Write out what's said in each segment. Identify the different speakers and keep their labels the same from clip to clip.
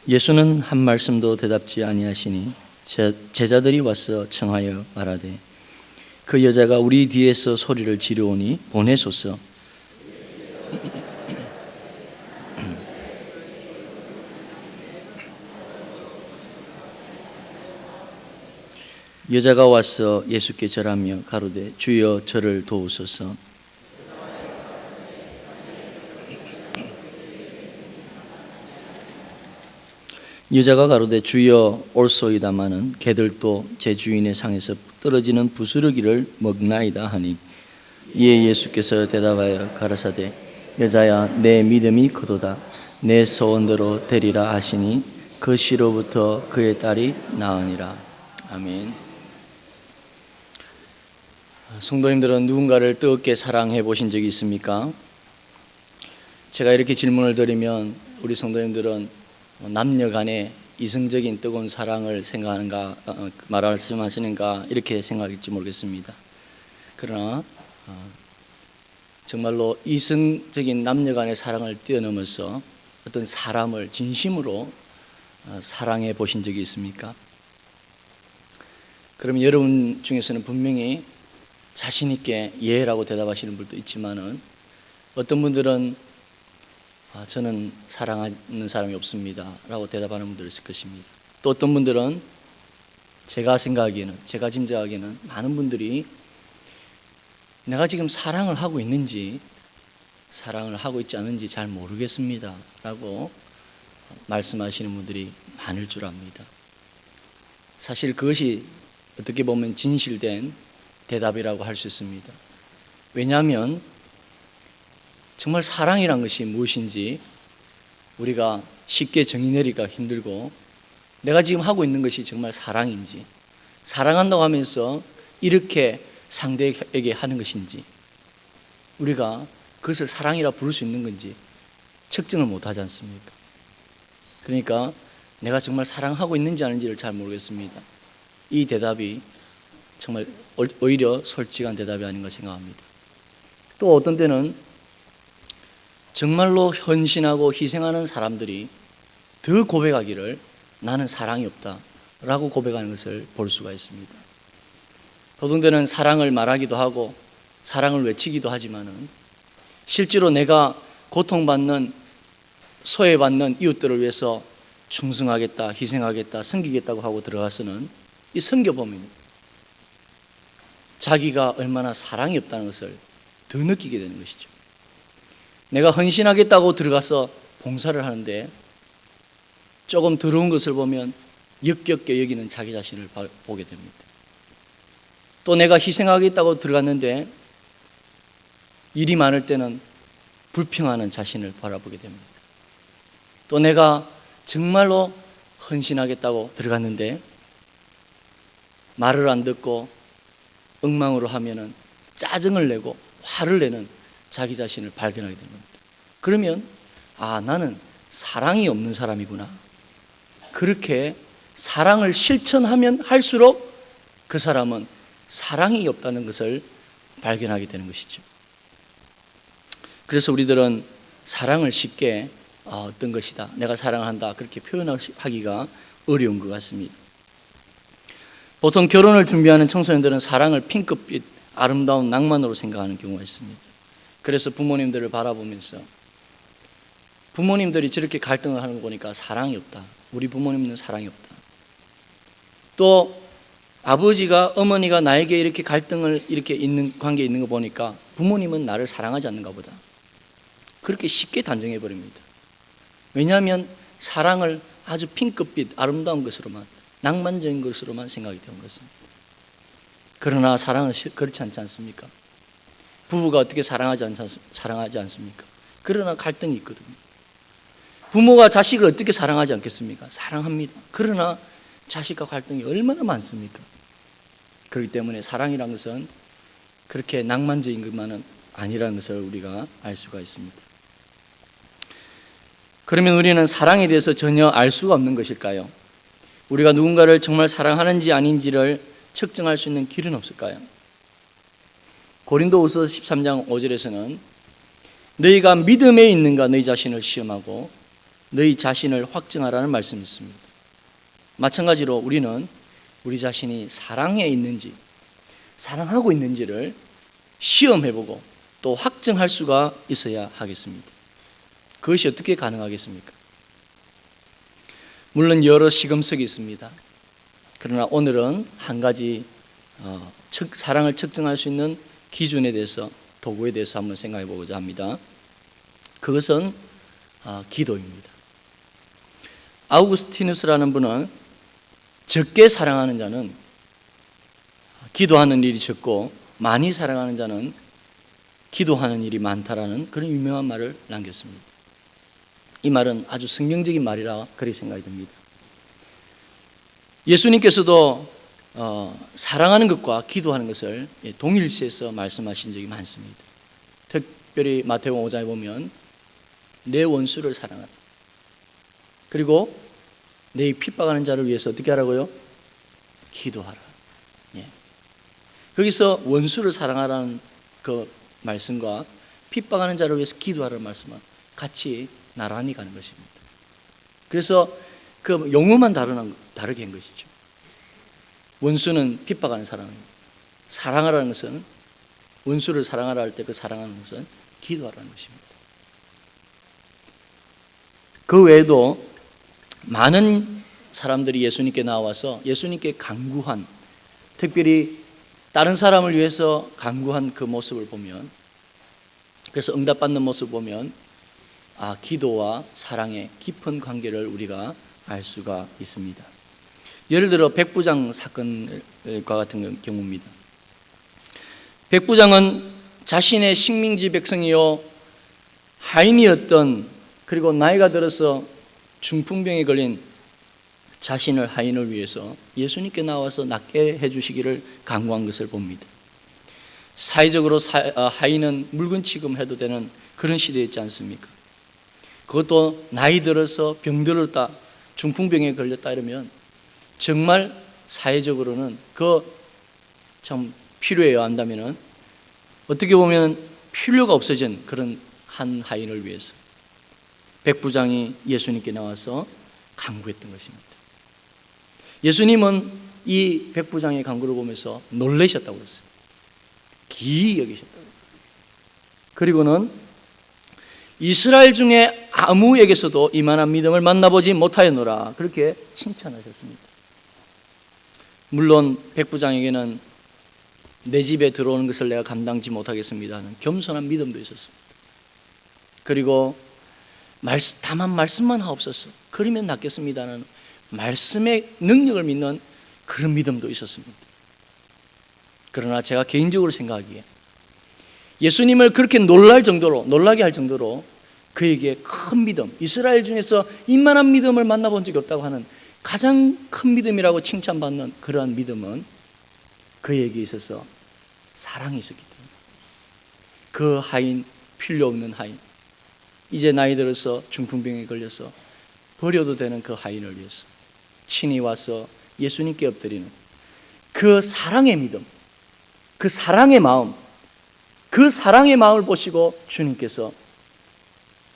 Speaker 1: 예수는 한 말씀도 대답지 아니하시니 제자들이 와서 청하여 말하되 그 여자가 우리 뒤에서 소리를 지르오니 보내소서. 여자가 와서 예수께 절하며 가로되 주여 저를 도우소서. 여자가 가로되 주여 올소이다마는 개들도 제 주인의 상에서 떨어지는 부스러기를 먹나이다 하니 이에 예수께서 대답하여 가라사대 여자야 내 믿음이 크도다 내 소원대로 되리라 하시니 그 시로부터 그의 딸이 나으니라. 아멘. 성도님들은 누군가를 뜨겁게 사랑해 보신 적이 있습니까? 제가 이렇게 질문을 드리면 우리 성도님들은 남녀 간의 이성적인 뜨거운 사랑을 생각하는가 말씀하시는가 이렇게 생각할지 모르겠습니다. 그러나 정말로 이성적인 남녀 간의 사랑을 뛰어넘어서 어떤 사람을 진심으로 사랑해 보신 적이 있습니까? 그러면 여러분 중에서는 분명히 자신 있게 예라고 대답하시는 분도 있지만은 어떤 분들은 저는 사랑하는 사람이 없습니다 라고 대답하는 분들이 있을 것입니다. 또 어떤 분들은 제가 생각하기에는, 제가 짐작하기에는 많은 분들이 내가 지금 사랑을 하고 있는지 사랑을 하고 있지 않은지 잘 모르겠습니다 라고 말씀하시는 분들이 많을 줄 압니다. 사실 그것이 어떻게 보면 진실된 대답이라고 할 수 있습니다. 왜냐하면 정말 사랑이란 것이 무엇인지 우리가 쉽게 정의 내리기가 힘들고 내가 지금 하고 있는 것이 정말 사랑인지 사랑한다고 하면서 이렇게 상대에게 하는 것인지 우리가 그것을 사랑이라 부를 수 있는 건지 측정을 못하지 않습니까? 그러니까 내가 정말 사랑하고 있는지 아닌지를 잘 모르겠습니다. 이 대답이 정말 오히려 솔직한 대답이 아닌가 생각합니다. 또 어떤 때는 정말로 헌신하고 희생하는 사람들이 더 고백하기를 나는 사랑이 없다 라고 고백하는 것을 볼 수가 있습니다. 보통 때는 사랑을 말하기도 하고 사랑을 외치기도 하지만은 실제로 내가 고통받는 소외받는 이웃들을 위해서 충성하겠다, 희생하겠다, 섬기겠다고 하고 들어가서는 이 섬겨보면 자기가 얼마나 사랑이 없다는 것을 더 느끼게 되는 것이죠. 내가 헌신하겠다고 들어가서 봉사를 하는데 조금 더러운 것을 보면 역겹게 여기는 자기 자신을 보게 됩니다. 또 내가 희생하겠다고 들어갔는데 일이 많을 때는 불평하는 자신을 바라보게 됩니다. 또 내가 정말로 헌신하겠다고 들어갔는데 말을 안 듣고 엉망으로 하면은 짜증을 내고 화를 내는 자기 자신을 발견하게 됩니다. 그러면 나는 사랑이 없는 사람이구나. 그렇게 사랑을 실천하면 할수록 그 사람은 사랑이 없다는 것을 발견하게 되는 것이죠. 그래서 우리들은 사랑을 쉽게 어떤 것이다, 내가 사랑한다 그렇게 표현하기가 어려운 것 같습니다. 보통 결혼을 준비하는 청소년들은 사랑을 핑크빛 아름다운 낭만으로 생각하는 경우가 있습니다. 그래서 부모님들을 바라보면서 부모님들이 저렇게 갈등을 하는 거 보니까 사랑이 없다. 우리 부모님은 사랑이 없다. 또 아버지가 어머니가 나에게 이렇게 갈등을 이렇게 있는 관계에 있는 거 보니까 부모님은 나를 사랑하지 않는가 보다. 그렇게 쉽게 단정해 버립니다. 왜냐하면 사랑을 아주 핑크빛 아름다운 것으로만 낭만적인 것으로만 생각이 되는 것입니다. 그러나 사랑은 그렇지 않지 않습니까? 부부가 어떻게 사랑하지 않습니까? 그러나 갈등이 있거든요. 부모가 자식을 어떻게 사랑하지 않겠습니까? 사랑합니다. 그러나 자식과 갈등이 얼마나 많습니까? 그렇기 때문에 사랑이라는 것은 그렇게 낭만적인 것만은 아니라는 것을 우리가 알 수가 있습니다. 그러면 우리는 사랑에 대해서 전혀 알 수가 없는 것일까요? 우리가 누군가를 정말 사랑하는지 아닌지를 측정할 수 있는 길은 없을까요? 고린도후서 13장 5절에서는 너희가 믿음에 있는가 너희 자신을 시험하고 너희 자신을 확증하라는 말씀이 있습니다. 마찬가지로 우리는 우리 자신이 사랑에 있는지, 사랑하고 있는지를 시험해보고 또 확증할 수가 있어야 하겠습니다. 그것이 어떻게 가능하겠습니까? 물론 여러 시금석이 있습니다. 그러나 오늘은 한 가지 사랑을 측정할 수 있는 기준에 대해서, 도구에 대해서 한번 생각해 보고자 합니다. 그것은 기도입니다. 아우구스티누스라는 분은 적게 사랑하는 자는 기도하는 일이 적고 많이 사랑하는 자는 기도하는 일이 많다라는 그런 유명한 말을 남겼습니다. 이 말은 아주 성경적인 말이라 그렇게 생각이 듭니다. 예수님께서도 사랑하는 것과 기도하는 것을 동일시해서 말씀하신 적이 많습니다. 특별히 마태복음 5장에 보면 내 원수를 사랑하라. 그리고 내 핍박하는 자를 위해서 어떻게 하라고요? 기도하라. 예. 거기서 원수를 사랑하라는 그 말씀과 핍박하는 자를 위해서 기도하라는 말씀은 같이 나란히 가는 것입니다. 그래서 그 용어만 다르게 한 것이죠. 원수는 핍박하는 사람입니다. 사랑하라는 것은, 원수를 사랑하라 할 때 그 사랑하는 것은 기도하라는 것입니다. 그 외에도 많은 사람들이 예수님께 나와서 예수님께 간구한, 특별히 다른 사람을 위해서 간구한 그 모습을 보면, 그래서 응답받는 모습을 보면 기도와 사랑의 깊은 관계를 우리가 알 수가 있습니다. 예를 들어 백부장 사건과 같은 경우입니다. 백부장은 자신의 식민지 백성이요 하인이었던, 그리고 나이가 들어서 중풍병에 걸린 자신을 하인을 위해서 예수님께 나와서 낫게 해주시기를 간구한 것을 봅니다. 사회적으로 하인은 물건 취급해도 되는 그런 시대였지 않습니까? 그것도 나이 들어서 병들었다, 중풍병에 걸렸다 이러면 정말 사회적으로는 참 필요해야 한다면은 어떻게 보면 필요가 없어진 그런 한 하인을 위해서 백부장이 예수님께 나와서 간구했던 것입니다. 예수님은 이 백부장의 간구를 보면서 놀라셨다고 그랬어요. 기이 여기셨다고 그랬어요. 그리고는 이스라엘 중에 아무에게서도 이만한 믿음을 만나보지 못하였노라, 그렇게 칭찬하셨습니다. 물론 백부장에게는 내 집에 들어오는 것을 내가 감당지 못하겠습니다 하는 겸손한 믿음도 있었습니다. 그리고 다만 말씀만 하옵소서, 그러면 낫겠습니다 하는 말씀의 능력을 믿는 그런 믿음도 있었습니다. 그러나 제가 개인적으로 생각하기에 예수님을 그렇게 놀라게 할 정도로 그에게 큰 믿음, 이스라엘 중에서 이만한 믿음을 만나본 적이 없다고 하는 가장 큰 믿음이라고 칭찬받는 그러한 믿음은 그에게 있어서 사랑이 있었기 때문에, 그 하인, 필요 없는 하인, 이제 나이 들어서 중풍병에 걸려서 버려도 되는 그 하인을 위해서 친히 와서 예수님께 엎드리는 그 사랑의 믿음, 그 사랑의 마음, 그 사랑의 마음을 보시고 주님께서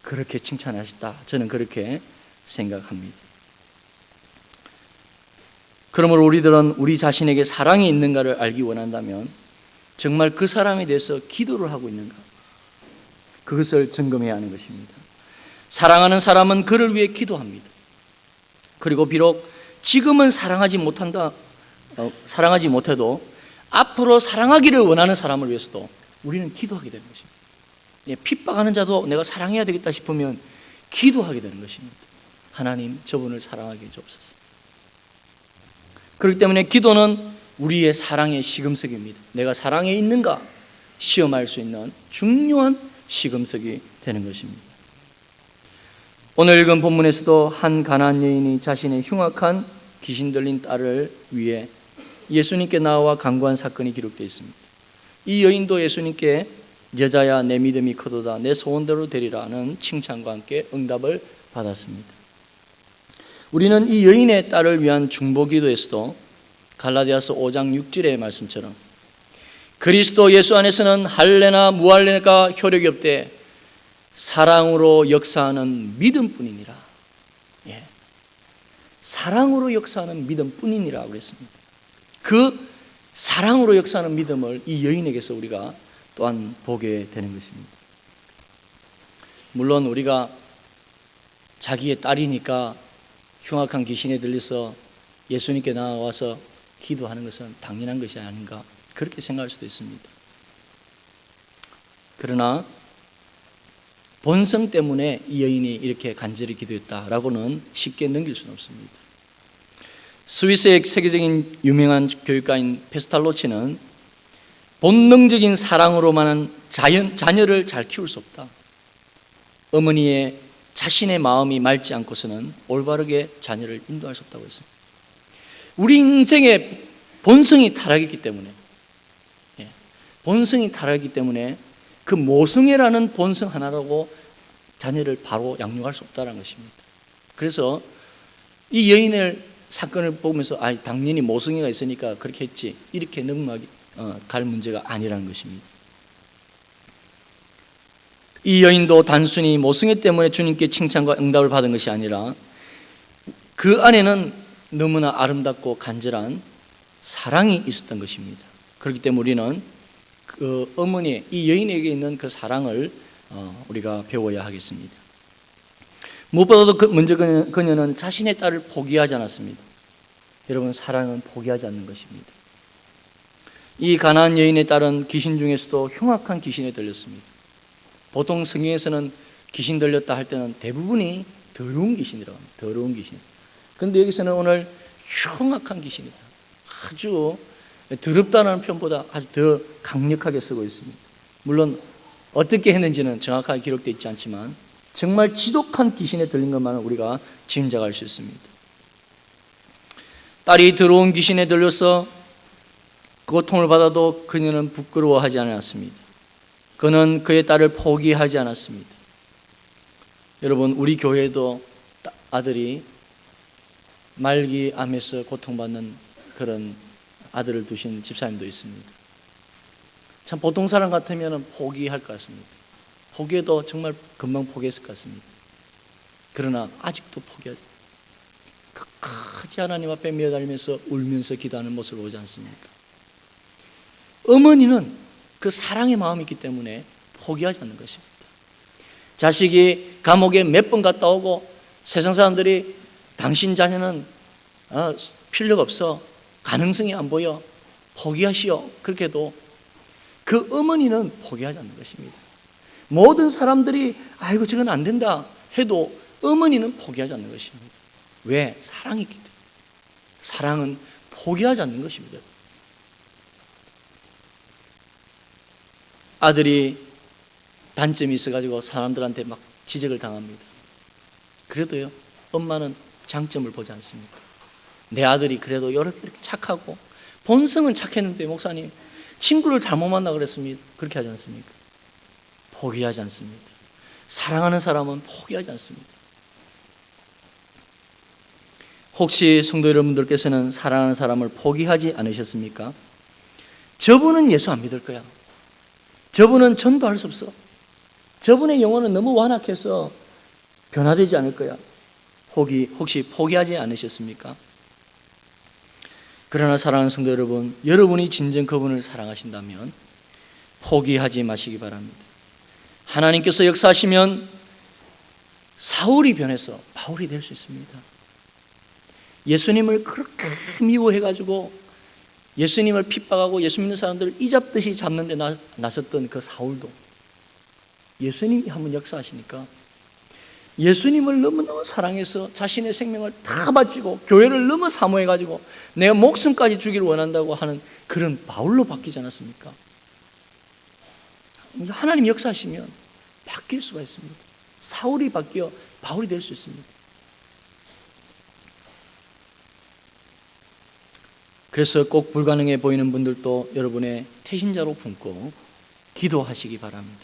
Speaker 1: 그렇게 칭찬하셨다, 저는 그렇게 생각합니다. 그러므로 우리들은 우리 자신에게 사랑이 있는가를 알기 원한다면 정말 그 사람에 대해서 기도를 하고 있는가, 그것을 점검해야 하는 것입니다. 사랑하는 사람은 그를 위해 기도합니다. 그리고 비록 지금은 사랑하지 못해도 앞으로 사랑하기를 원하는 사람을 위해서도 우리는 기도하게 되는 것입니다. 핍박하는 자도 내가 사랑해야 되겠다 싶으면 기도하게 되는 것입니다. 하나님, 저분을 사랑하게 해주옵소서. 그렇기 때문에 기도는 우리의 사랑의 시금석입니다. 내가 사랑에 있는가 시험할 수 있는 중요한 시금석이 되는 것입니다. 오늘 읽은 본문에서도 한 가나안 여인이 자신의 흉악한 귀신 들린 딸을 위해 예수님께 나와 간구한 사건이 기록되어 있습니다. 이 여인도 예수님께 여자야 내 믿음이 크도다, 내 소원대로 되리라는 칭찬과 함께 응답을 받았습니다. 우리는 이 여인의 딸을 위한 중보기도에서도 갈라디아서 5장 6절의 말씀처럼 그리스도 예수 안에서는 할례나 무할례가 효력이 없되 사랑으로 역사하는 믿음뿐이니라, 예. 사랑으로 역사하는 믿음뿐이니라고 그랬습니다. 그 사랑으로 역사하는 믿음을 이 여인에게서 우리가 또한 보게 되는 것입니다. 물론 우리가 자기의 딸이니까 흉악한 귀신에 들려서 예수님께 나와서 기도하는 것은 당연한 것이 아닌가 그렇게 생각할 수도 있습니다. 그러나 본성 때문에 이 여인이 이렇게 간절히 기도했다라고는 쉽게 넘길 수는 없습니다. 스위스의 세계적인 유명한 교육가인 페스탈로치는 본능적인 사랑으로만은 자녀를 잘 키울 수 없다. 어머니의 자신의 마음이 맑지 않고서는 올바르게 자녀를 인도할 수 없다고 했습니다. 우리 인생의 본성이 타락했기 때문에, 본성이 타락했기 때문에 그 모성애라는 본성 하나라고 자녀를 바로 양육할 수 없다는 것입니다. 그래서 이 여인의 사건을 보면서 당연히 모성애가 있으니까 그렇게 했지 이렇게 갈 문제가 아니라는 것입니다. 이 여인도 단순히 모성애 때문에 주님께 칭찬과 응답을 받은 것이 아니라 그 안에는 너무나 아름답고 간절한 사랑이 있었던 것입니다. 그렇기 때문에 우리는 그 어머니, 이 여인에게 있는 그 사랑을 우리가 배워야 하겠습니다. 무엇보다도 먼저 그녀는 자신의 딸을 포기하지 않았습니다. 여러분, 사랑은 포기하지 않는 것입니다. 이 가나안 여인의 딸은 귀신 중에서도 흉악한 귀신에 들렸습니다. 보통 성경에서는 귀신 들렸다 할 때는 대부분이 더러운 귀신이라고 합니다. 더러운 귀신. 그런데 여기서는 오늘 흉악한 귀신이다. 아주 더럽다는 표현보다 아주 더 강력하게 쓰고 있습니다. 물론 어떻게 했는지는 정확하게 기록되어 있지 않지만 정말 지독한 귀신에 들린 것만은 우리가 짐작할 수 있습니다. 딸이 더러운 귀신에 들려서 고통을 받아도 그녀는 부끄러워하지 않았습니다. 그는 그의 딸을 포기하지 않았습니다. 여러분, 우리 교회도 아들이 말기암에서 고통받는 그런 아들을 두신 집사님도 있습니다. 참 보통 사람 같으면 포기할 것 같습니다. 포기해도 정말 금방 포기했을 것 같습니다. 그러나 아직도 포기하지. 끝까지 하나님 앞에 매달리면서 울면서 기도하는 모습을 보지 않습니까? 어머니는 그 사랑의 마음이 있기 때문에 포기하지 않는 것입니다. 자식이 감옥에 몇 번 갔다 오고 세상 사람들이 당신 자녀는 필요가 없어, 가능성이 안 보여, 포기하시오, 그렇게 해도 그 어머니는 포기하지 않는 것입니다. 모든 사람들이 아이고 저건 안 된다 해도 어머니는 포기하지 않는 것입니다. 왜? 사랑이 있기 때문에. 사랑은 포기하지 않는 것입니다. 아들이 단점이 있어가지고 사람들한테 막 지적을 당합니다. 그래도요, 엄마는 장점을 보지 않습니까? 내 아들이 그래도 이렇게 착하고, 본성은 착했는데, 목사님, 친구를 잘못 만나 그랬습니다. 그렇게 하지 않습니까? 포기하지 않습니다. 사랑하는 사람은 포기하지 않습니다. 혹시 성도 여러분들께서는 사랑하는 사람을 포기하지 않으셨습니까? 저분은 예수 안 믿을 거야. 저분은 전도할 수 없어. 저분의 영혼은 너무 완악해서 변화되지 않을 거야. 혹시 포기하지 않으셨습니까? 그러나 사랑하는 성도 여러분, 여러분이 진정 그분을 사랑하신다면 포기하지 마시기 바랍니다. 하나님께서 역사하시면 사울이 변해서 바울이 될 수 있습니다. 예수님을 그렇게 미워해가지고 예수님을 핍박하고 예수 믿는 사람들을 이잡듯이 잡는 데 나섰던 그 사울도 예수님이 한번 역사하시니까 예수님을 너무너무 사랑해서 자신의 생명을 다 바치고 교회를 너무 사모해가지고 내가 목숨까지 주기를 원한다고 하는 그런 바울로 바뀌지 않았습니까? 하나님 역사하시면 바뀔 수가 있습니다. 사울이 바뀌어 바울이 될 수 있습니다. 그래서 꼭 불가능해 보이는 분들도 여러분의 태신자로 품고 기도하시기 바랍니다.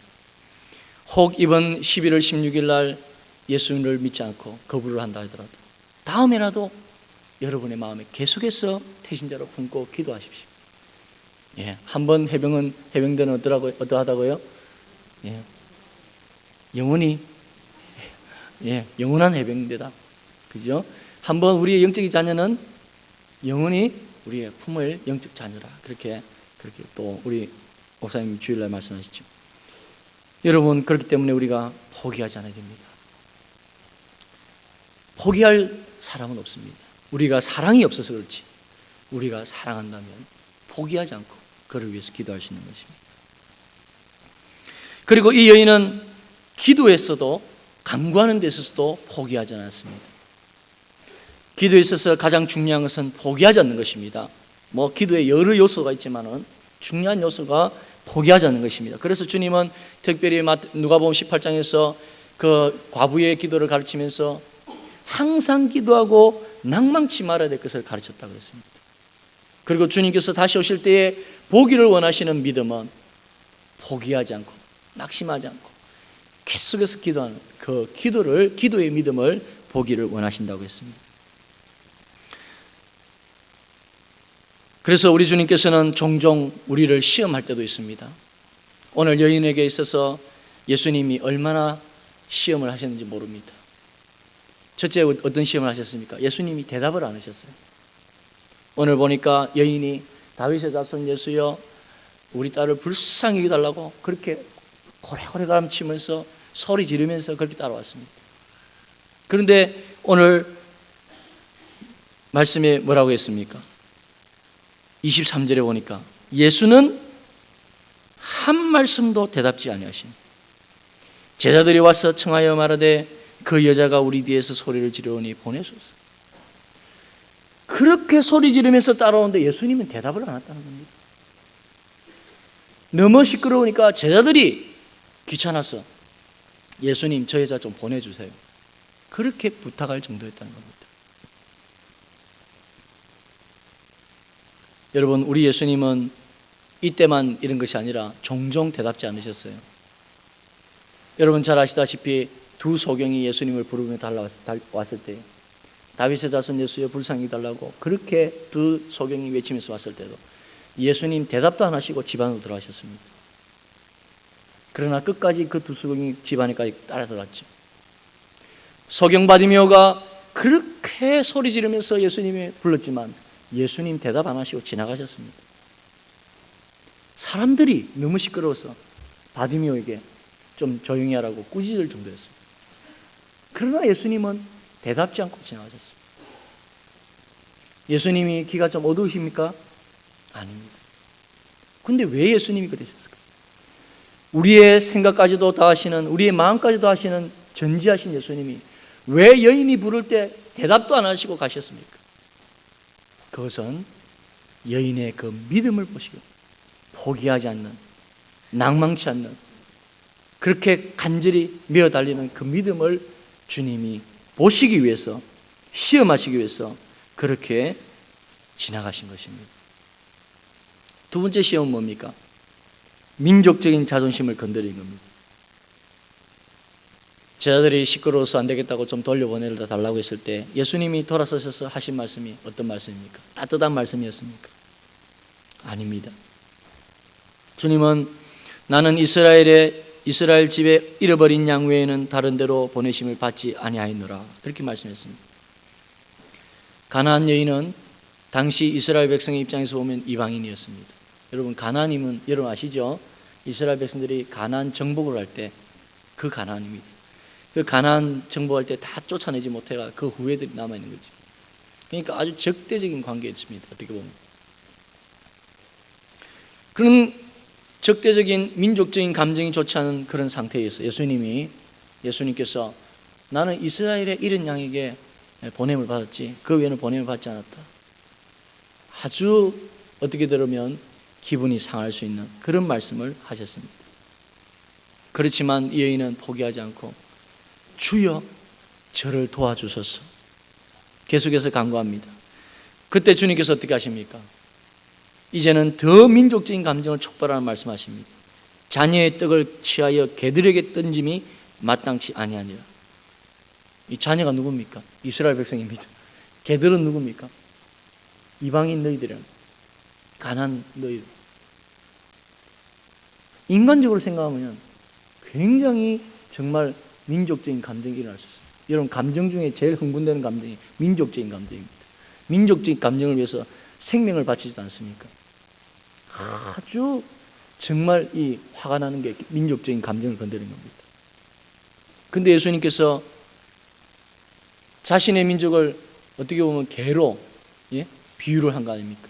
Speaker 1: 혹 이번 11월 16일 날 예수님을 믿지 않고 거부를 한다 하더라도 다음에라도 여러분의 마음에 계속해서 태신자로 품고 기도하십시오. 한번 해병대는 어떠하다고요? 영원히 영원한 해병대다. 그죠? 한번 우리의 영적인 자녀는 영원히 우리의 품을 영적 자녀라. 그렇게 또 우리 목사님 주일날 말씀하시죠. 여러분, 그렇기 때문에 우리가 포기하지 않아야 됩니다. 포기할 사람은 없습니다. 우리가 사랑이 없어서 그렇지, 우리가 사랑한다면 포기하지 않고 그를 위해서 기도할 수 있는 것입니다. 그리고 이 여인은 기도에서도, 간구하는 데 있어서도 포기하지 않았습니다. 기도에 있어서 가장 중요한 것은 포기하지 않는 것입니다. 기도에 여러 요소가 있지만은 중요한 요소가 포기하지 않는 것입니다. 그래서 주님은 특별히 누가복음 18장에서 그 과부의 기도를 가르치면서 항상 기도하고 낭망치 말아야 될 것을 가르쳤다고 했습니다. 그리고 주님께서 다시 오실 때에 보기를 원하시는 믿음은 포기하지 않고 낙심하지 않고 계속해서 기도하는 그 기도의 믿음을 보기를 원하신다고 했습니다. 그래서 우리 주님께서는 종종 우리를 시험할 때도 있습니다. 오늘 여인에게 있어서 예수님이 얼마나 시험을 하셨는지 모릅니다. 첫째, 어떤 시험을 하셨습니까? 예수님이 대답을 안 하셨어요. 오늘 보니까 여인이 다윗의 자손 예수여 우리 딸을 불쌍히 여기달라고 그렇게 고래고래 가름치면서 소리 지르면서 그렇게 따라왔습니다. 그런데 오늘 말씀에 뭐라고 했습니까? 23절에 보니까 예수는 한 말씀도 대답지 아니하십니다. 제자들이 와서 청하여 말하되 그 여자가 우리 뒤에서 소리를 지르오니 보내소서. 그렇게 소리 지르면서 따라오는데 예수님은 대답을 안 했다는 겁니다. 너무 시끄러우니까 제자들이 귀찮아서 예수님 저 여자 좀 보내주세요. 그렇게 부탁할 정도였다는 겁니다. 여러분, 우리 예수님은 이때만 이런 것이 아니라 종종 대답지 않으셨어요. 여러분 잘 아시다시피 두 소경이 예수님을 부르며 달려왔을 때 다윗의 자손 예수여 불쌍히 달라고 그렇게 두 소경이 외치면서 왔을 때도 예수님 대답도 안 하시고 집 안으로 들어가셨습니다. 그러나 끝까지 그 두 소경이 집 안에까지 따라 들어왔죠. 소경 바디메오가 그렇게 소리 지르면서 예수님이 불렀지만 예수님 대답 안 하시고 지나가셨습니다. 사람들이 너무 시끄러워서 바디메오에게 좀 조용히 하라고 꾸짖을 정도였습니다. 그러나 예수님은 대답지 않고 지나가셨습니다. 예수님이 귀가 좀 어두우십니까? 아닙니다. 근데 왜 예수님이 그러셨을까요? 우리의 생각까지도 다 하시는, 우리의 마음까지도 하시는 전지하신 예수님이 왜 여인이 부를 때 대답도 안 하시고 가셨습니까? 그것은 여인의 그 믿음을 보시고 포기하지 않는, 낭망치 않는, 그렇게 간절히 메어 달리는 그 믿음을 주님이 보시기 위해서, 시험하시기 위해서 그렇게 지나가신 것입니다. 두 번째 시험은 뭡니까? 민족적인 자존심을 건드리는 겁니다. 제자들이 시끄러워서 안 되겠다고 좀 돌려보내려 달라고 했을 때 예수님이 돌아서셔서 하신 말씀이 어떤 말씀입니까? 따뜻한 말씀이었습니까? 아닙니다. 주님은 나는 이스라엘 집에 잃어버린 양 외에는 다른 데로 보내심을 받지 아니하였노라 그렇게 말씀했습니다. 가나안 여인은 당시 이스라엘 백성의 입장에서 보면 이방인이었습니다. 여러분 가나안이면 여러분 아시죠? 이스라엘 백성들이 가나안 정복을 할 때 그 가나안입니다. 그 가나안 정복할 때 다 쫓아내지 못해가 그 후예들이 남아있는 거죠. 그러니까 아주 적대적인 관계였습니다. 어떻게 보면. 그런 적대적인 민족적인 감정이 좋지 않은 그런 상태에서 예수님께서 나는 이스라엘의 잃은 양에게 보냄을 받았지 그 외에는 보냄을 받지 않았다. 아주 어떻게 들으면 기분이 상할 수 있는 그런 말씀을 하셨습니다. 그렇지만 이 여인은 포기하지 않고 주여 저를 도와주소서 계속해서 간구합니다. 그때 주님께서 어떻게 하십니까? 이제는 더 민족적인 감정을 촉발하는 말씀하십니다. 자녀의 떡을 취하여 개들에게 던짐이 마땅치 아니하니라. 이 자녀가 누굽니까? 이스라엘 백성입니다. 개들은 누굽니까? 이방인 너희들은 가난한 너희들. 인간적으로 생각하면 굉장히 정말 민족적인 감정이 일어날 수 있어요. 여러분, 감정 중에 제일 흥분되는 감정이 민족적인 감정입니다. 민족적인 감정을 위해서 생명을 바치지 않습니까? 아주 정말 이 화가 나는 게 민족적인 감정을 건드리는 겁니다. 근데 예수님께서 자신의 민족을 어떻게 보면 개로 비유를 한 거 아닙니까?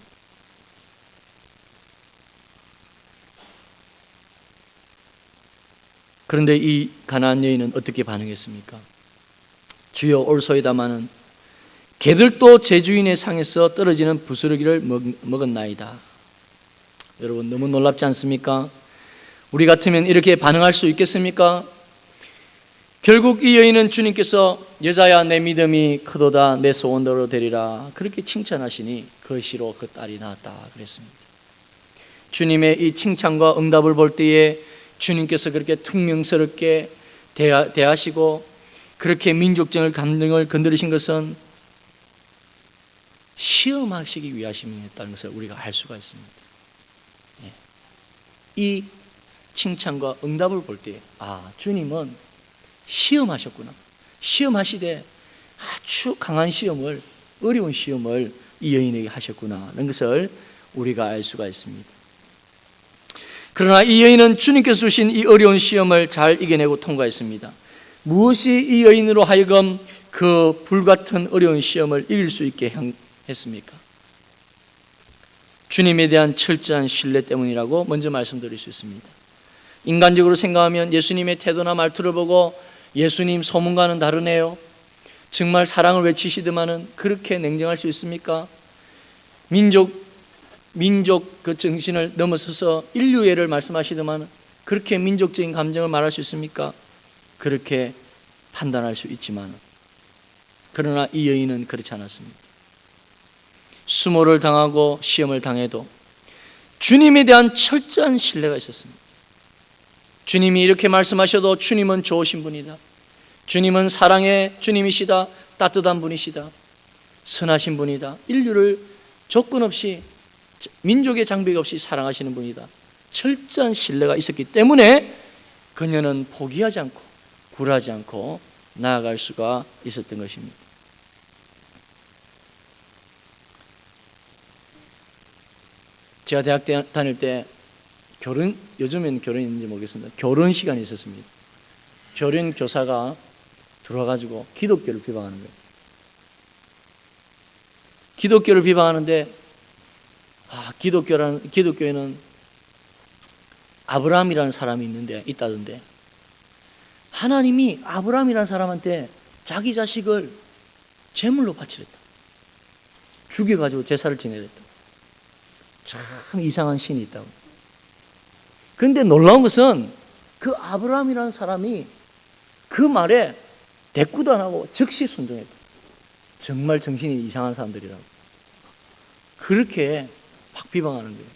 Speaker 1: 그런데 이 가나안 여인은 어떻게 반응했습니까? 주여 올소이다마는 개들도 제 주인의 상에서 떨어지는 부스러기를 먹었나이다. 여러분, 너무 놀랍지 않습니까? 우리 같으면 이렇게 반응할 수 있겠습니까? 결국 이 여인은 주님께서 여자야 내 믿음이 크도다 내 소원대로 되리라 그렇게 칭찬하시니 그 시로 그 딸이 낳았다 그랬습니다. 주님의 이 칭찬과 응답을 볼 때에 주님께서 그렇게 퉁명스럽게 대하시고 그렇게 민족적인 감정을 건드리신 것은 시험하시기 위하심이었다는 것을 우리가 알 수가 있습니다. 이 칭찬과 응답을 볼 때 주님은 시험하셨구나. 시험하시되 아주 강한 시험을, 어려운 시험을 이 여인에게 하셨구나 하는 것을 우리가 알 수가 있습니다. 그러나 이 여인은 주님께서 주신 이 어려운 시험을 잘 이겨내고 통과했습니다. 무엇이 이 여인으로 하여금 그 불같은 어려운 시험을 이길 수 있게 했습니까? 주님에 대한 철저한 신뢰 때문이라고 먼저 말씀드릴 수 있습니다. 인간적으로 생각하면 예수님의 태도나 말투를 보고 예수님 소문과는 다르네요. 정말 사랑을 외치시더만은 그렇게 냉정할 수 있습니까? 민족 그 정신을 넘어서서 인류애를 말씀하시더만은 그렇게 민족적인 감정을 말할 수 있습니까? 그렇게 판단할 수 있지만 그러나 이 여인은 그렇지 않았습니다. 수모를 당하고 시험을 당해도 주님에 대한 철저한 신뢰가 있었습니다. 주님이 이렇게 말씀하셔도 주님은 좋으신 분이다. 주님은 사랑의 주님이시다. 따뜻한 분이시다. 선하신 분이다. 인류를 조건 없이 민족의 장벽 없이 사랑하시는 분이다. 철저한 신뢰가 있었기 때문에 그녀는 포기하지 않고 굴하지 않고 나아갈 수가 있었던 것입니다. 제가 대학 다닐 때 요즘엔 결혼인지 모르겠습니다. 결혼 시간이 있었습니다. 결혼 교사가 들어와가지고 기독교를 비방하는 거예요. 기독교를 비방하는데, 기독교에는 아브라함이라는 사람이 있다던데, 하나님이 아브라함이라는 사람한테 자기 자식을 제물로 바치랬다. 죽여가지고 제사를 지내랬다. 참 이상한 신이 있다고. 그런데 놀라운 것은 그 아브라함이라는 사람이 그 말에 대꾸도 안 하고 즉시 순종했다. 정말 정신이 이상한 사람들이라고. 그렇게 막 비방하는 거예요.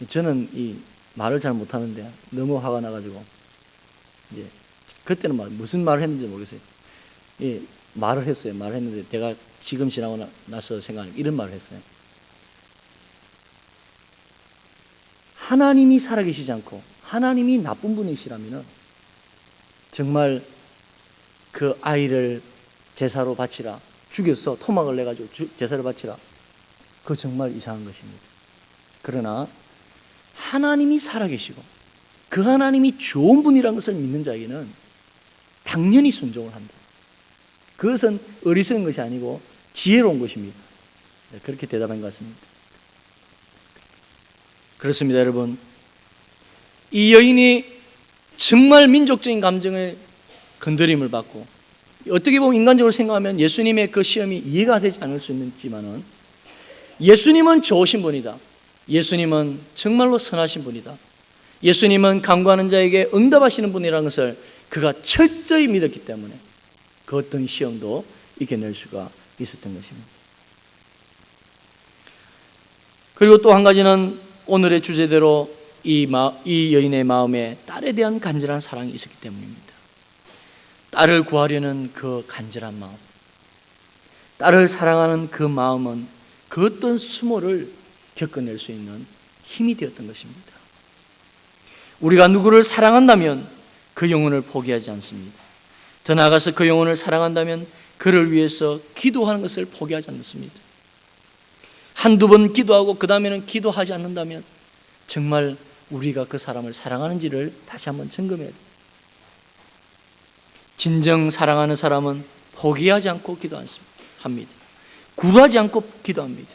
Speaker 1: 저는 이 말을 잘 못하는데 너무 화가 나가지고 그때는 무슨 말을 했는지 모르겠어요. 말을 했어요. 말을 했는데 내가 지금 지나고 나서 생각하면 이런 말을 했어요. 하나님이 살아계시지 않고 하나님이 나쁜 분이시라면 정말 그 아이를 제사로 바치라. 죽여서 토막을 내가지고 제사를 바치라. 그거 정말 이상한 것입니다. 그러나 하나님이 살아계시고 그 하나님이 좋은 분이라는 것을 믿는 자에게는 당연히 순종을 한다. 그것은 어리석은 것이 아니고 지혜로운 것입니다. 그렇게 대답한 것 같습니다. 그렇습니다, 여러분. 이 여인이 정말 민족적인 감정을 건드림을 받고 어떻게 보면 인간적으로 생각하면 예수님의 그 시험이 이해가 되지 않을 수 있지만은 예수님은 좋으신 분이다. 예수님은 정말로 선하신 분이다. 예수님은 간구하는 자에게 응답하시는 분이라는 것을 그가 철저히 믿었기 때문에 그 어떤 시험도 이겨낼 수가 있었던 것입니다. 그리고 또 한 가지는 오늘의 주제대로 이 여인의 마음에 딸에 대한 간절한 사랑이 있었기 때문입니다. 딸을 구하려는 그 간절한 마음, 딸을 사랑하는 그 마음은 그 어떤 수모를 겪어낼 수 있는 힘이 되었던 것입니다. 우리가 누구를 사랑한다면 그 영혼을 포기하지 않습니다. 더 나아가서 그 영혼을 사랑한다면 그를 위해서 기도하는 것을 포기하지 않습니다. 한두 번 기도하고 그 다음에는 기도하지 않는다면 정말 우리가 그 사람을 사랑하는지를 다시 한번 점검해야 돼요. 진정 사랑하는 사람은 포기하지 않고 기도합니다. 굴하지 않고 기도합니다.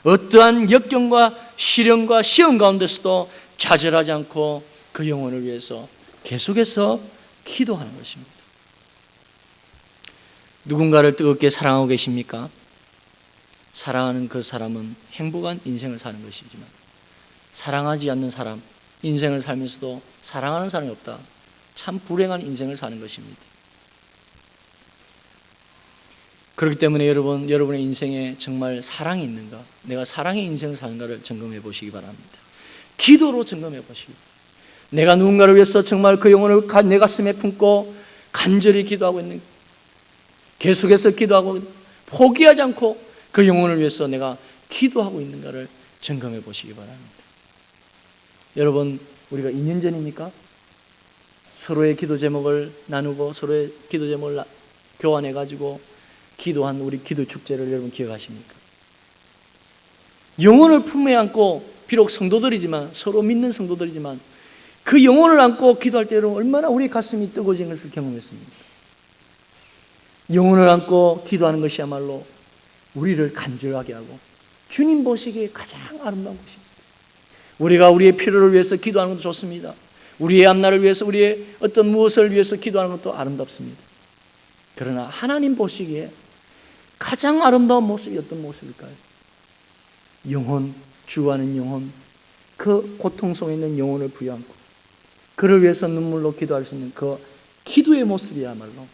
Speaker 1: 어떠한 역경과 시련과 시험 가운데서도 좌절하지 않고 그 영혼을 위해서 계속해서 기도하는 것입니다. 누군가를 뜨겁게 사랑하고 계십니까? 사랑하는 그 사람은 행복한 인생을 사는 것이지만 사랑하지 않는 사람, 인생을 살면서도 사랑하는 사람이 없다. 참 불행한 인생을 사는 것입니다. 그렇기 때문에 여러분의 인생에 정말 사랑이 있는가? 내가 사랑의 인생을 사는가를 점검해 보시기 바랍니다. 기도로 점검해 보시기 바랍니다. 내가 누군가를 위해서 정말 그 영혼을 내 가슴에 품고 간절히 기도하고 있는, 계속해서 기도하고 포기하지 않고 그 영혼을 위해서 내가 기도하고 있는가를 점검해 보시기 바랍니다. 여러분, 우리가 2년 전입니까? 서로의 기도 제목을 나누고 서로의 기도 제목을 교환해 가지고 기도한 우리 기도 축제를 여러분 기억하십니까? 영혼을 품에 안고 비록 성도들이지만 서로 믿는 성도들이지만 그 영혼을 안고 기도할 때 여러분 얼마나 우리 가슴이 뜨거워진 것을 경험했습니까? 영혼을 안고 기도하는 것이야말로 우리를 간절하게 하고 주님 보시기에 가장 아름다운 것입니다. 우리가 우리의 필요를 위해서 기도하는 것도 좋습니다. 우리의 앞날을 위해서, 우리의 어떤 무엇을 위해서 기도하는 것도 아름답습니다. 그러나 하나님 보시기에 가장 아름다운 모습이 어떤 모습일까요? 영혼, 주하는 영혼, 그 고통 속에 있는 영혼을 부여안고 그를 위해서 눈물로 기도할 수 있는 그 기도의 모습이야말로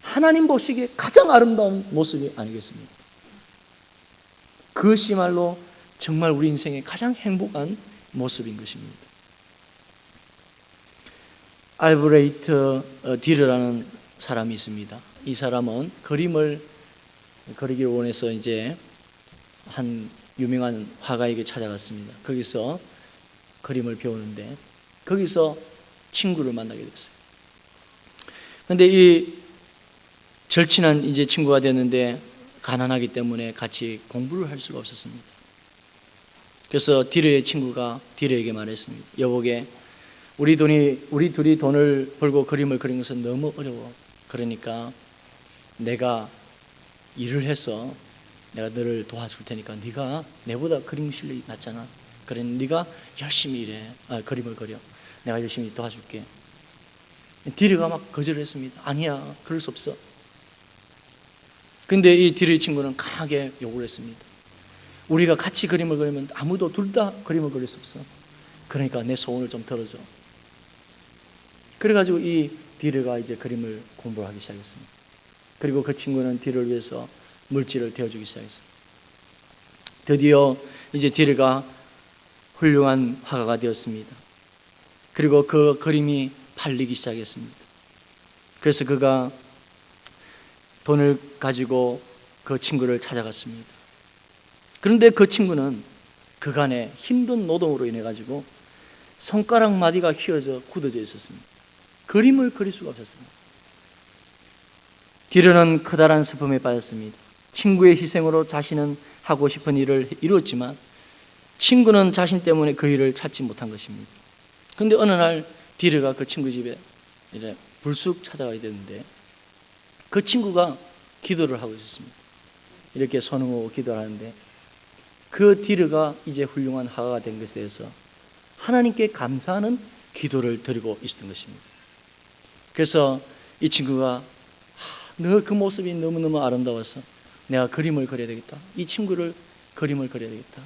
Speaker 1: 하나님 보시기에 가장 아름다운 모습이 아니겠습니까? 그것이야말로 정말 우리 인생의 가장 행복한 모습인 것입니다. 알브레이트 디르라는 사람이 있습니다. 이 사람은 그림을 그리기를 원해서 이제 한 유명한 화가에게 찾아갔습니다. 거기서 그림을 배우는데 거기서 친구를 만나게 됐어요. 그런데 이 절친한 이제 친구가 됐는데 가난하기 때문에 같이 공부를 할 수가 없었습니다. 그래서 디르의 친구가 디르에게 말했습니다. 여보게, 우리 둘이 돈을 벌고 그림을 그리는 것은 너무 어려워. 그러니까 내가 일을 해서 내가 너를 도와줄 테니까 네가 내보다 그림 실력이 낮잖아. 그래, 네가 열심히 일해. 그림을 그려. 내가 열심히 도와줄게. 디르가 막 거절했습니다. 아니야, 그럴 수 없어. 근데 이 디르의 친구는 강하게 요구를 했습니다. 우리가 같이 그림을 그리면 아무도 둘 다 그림을 그릴 수 없어. 그러니까 내 소원을 좀 들어줘. 그래가지고 이 디르가 이제 그림을 공부를 하기 시작했습니다. 그리고 그 친구는 디르를 위해서 물질을 대어주기 시작했어요. 드디어 이제 디르가 훌륭한 화가가 되었습니다. 그리고 그 그림이 팔리기 시작했습니다. 그래서 그가 돈을 가지고 그 친구를 찾아갔습니다. 그런데 그 친구는 그간의 힘든 노동으로 인해 가지고 손가락 마디가 휘어져 굳어져 있었습니다. 그림을 그릴 수가 없었습니다. 디르는 커다란 슬픔에 빠졌습니다. 친구의 희생으로 자신은 하고 싶은 일을 이루었지만 친구는 자신 때문에 그 일을 찾지 못한 것입니다. 그런데 어느 날 디르가 그 친구 집에 이제 불쑥 찾아가게 되는데 그 친구가 기도를 하고 있었습니다. 이렇게 손을 모으고 기도를 하는데 그 디르가 이제 훌륭한 화가가 된 것에 대해서 하나님께 감사하는 기도를 드리고 있었던 것입니다. 그래서 이 친구가 너 그 모습이 너무너무 아름다워서 내가 그림을 그려야 되겠다. 이 친구를 그림을 그려야 되겠다.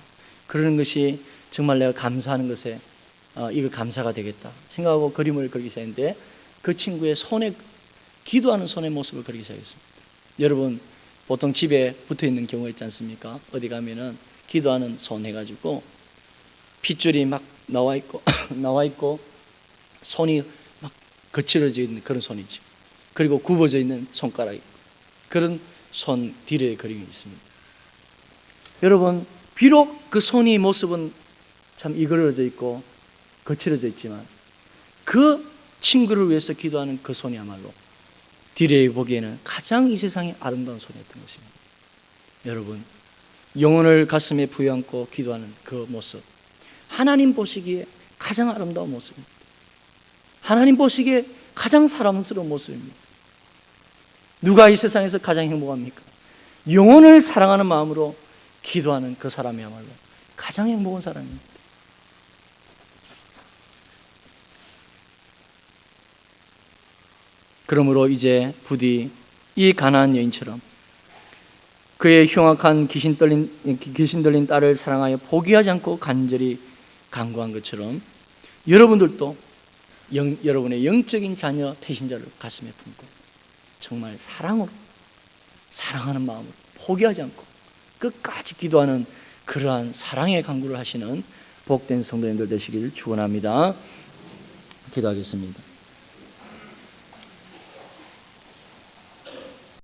Speaker 1: 그러는 것이 정말 내가 감사하는 것에 이거 감사가 되겠다 생각하고 그림을 그리기 시작했는데 그 친구의 손에 기도하는 손의 모습을 그리기 시작했습니다. 여러분 보통 집에 붙어있는 경우 있지 않습니까? 어디 가면은 기도하는 손 해가지고 핏줄이 막 나와 있고 손이 막 거칠어져 있는 그런 손이죠. 그리고 굽어져 있는 손가락이 그런 손 디르의 그림이 있습니다. 여러분 비록 그 손이 모습은 참 이그러져 있고 거칠어져 있지만 그 친구를 위해서 기도하는 그 손이야말로 디레이 보기에는 가장 이 세상에 아름다운 소리였던 것입니다. 여러분, 영혼을 가슴에 부여안고 기도하는 그 모습, 하나님 보시기에 가장 아름다운 모습입니다. 하나님 보시기에 가장 사랑스러운 모습입니다. 누가 이 세상에서 가장 행복합니까? 영혼을 사랑하는 마음으로 기도하는 그 사람이야말로 가장 행복한 사람입니다. 그러므로 이제 부디 이 가나안 여인처럼 그의 흉악한 귀신 들린 딸을 사랑하여 포기하지 않고 간절히 간구한 것처럼 여러분들도 여러분의 영적인 자녀 배신자를 가슴에 품고 정말 사랑으로, 사랑하는 마음으로 포기하지 않고 끝까지 기도하는 그러한 사랑의 간구를 하시는 복된 성도님들 되시길 축원합니다. 기도하겠습니다.